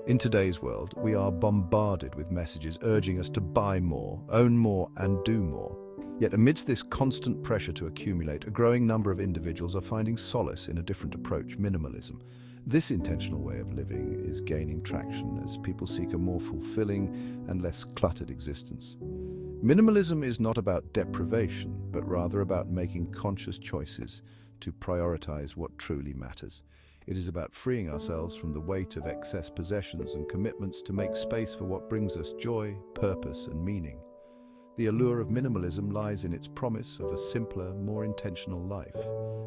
In today's world, we are bombarded with messages urging us to buy more, own more, and do more. Yet amidst this constant pressure to accumulate, a growing number of individuals are finding solace in a different approach, minimalism. This intentional way of living is gaining traction as people seek a more fulfilling and less cluttered existence. Minimalism is not about deprivation, but rather about making conscious choices to prioritize what truly matters. It is about freeing ourselves from the weight of excess possessions and commitments to make space for what brings us joy, purpose, and meaning. The allure of minimalism lies in its promise of a simpler, more intentional life.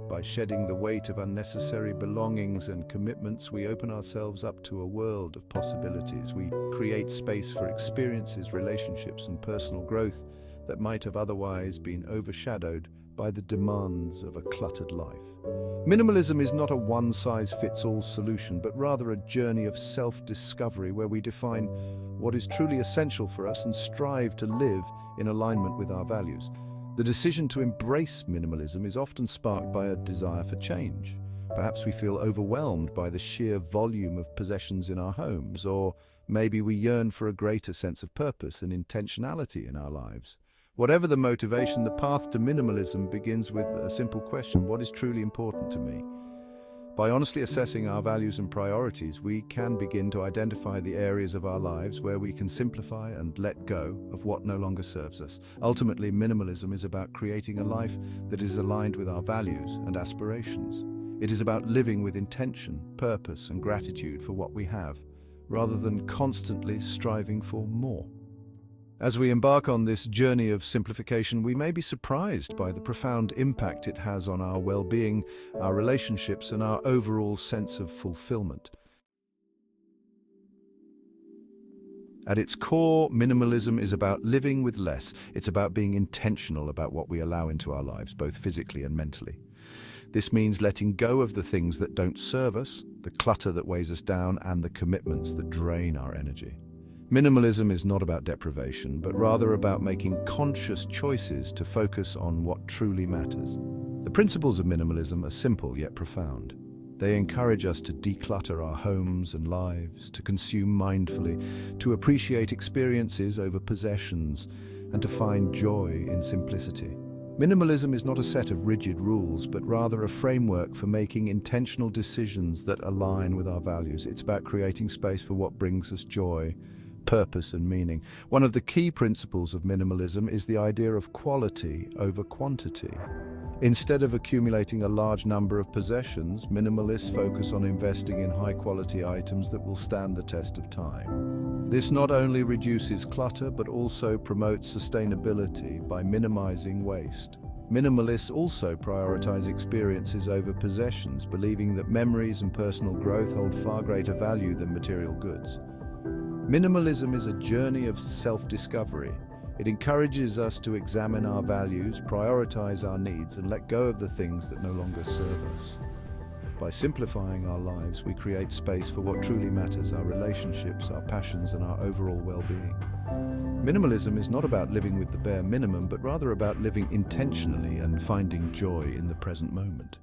By shedding the weight of unnecessary belongings and commitments, we open ourselves up to a world of possibilities. We create space for experiences, relationships, and personal growth that might have otherwise been overshadowed by the demands of a cluttered life. Minimalism is not a one-size-fits-all solution, but rather a journey of self-discovery where we define what is truly essential for us and strive to live in alignment with our values. The decision to embrace minimalism is often sparked by a desire for change. Perhaps we feel overwhelmed by the sheer volume of possessions in our homes, or maybe we yearn for a greater sense of purpose and intentionality in our lives. Whatever the motivation, the path to minimalism begins with a simple question: what is truly important to me? By honestly assessing our values and priorities, we can begin to identify the areas of our lives where we can simplify and let go of what no longer serves us. Ultimately, minimalism is about creating a life that is aligned with our values and aspirations. It is about living with intention, purpose, and gratitude for what we have, rather than constantly striving for more. As we embark on this journey of simplification, we may be surprised by the profound impact it has on our well-being, our relationships, and our overall sense of fulfillment. At its core, minimalism is about living with less. It's about being intentional about what we allow into our lives, both physically and mentally. This means letting go of the things that don't serve us, the clutter that weighs us down, and the commitments that drain our energy. Minimalism is not about deprivation, but rather about making conscious choices to focus on what truly matters. The principles of minimalism are simple yet profound. They encourage us to declutter our homes and lives, to consume mindfully, to appreciate experiences over possessions, and to find joy in simplicity. Minimalism is not a set of rigid rules, but rather a framework for making intentional decisions that align with our values. It's about creating space for what brings us joy, purpose, and meaning. One of the key principles of minimalism is the idea of quality over quantity. Instead of accumulating a large number of possessions, minimalists focus on investing in high-quality items that will stand the test of time. This not only reduces clutter, but also promotes sustainability by minimizing waste. Minimalists also prioritize experiences over possessions, believing that memories and personal growth hold far greater value than material goods. Minimalism is a journey of self-discovery. It encourages us to examine our values, prioritize our needs, and let go of the things that no longer serve us. By simplifying our lives, we create space for what truly matters: our relationships, our passions, and our overall well-being. Minimalism is not about living with the bare minimum, but rather about living intentionally and finding joy in the present moment.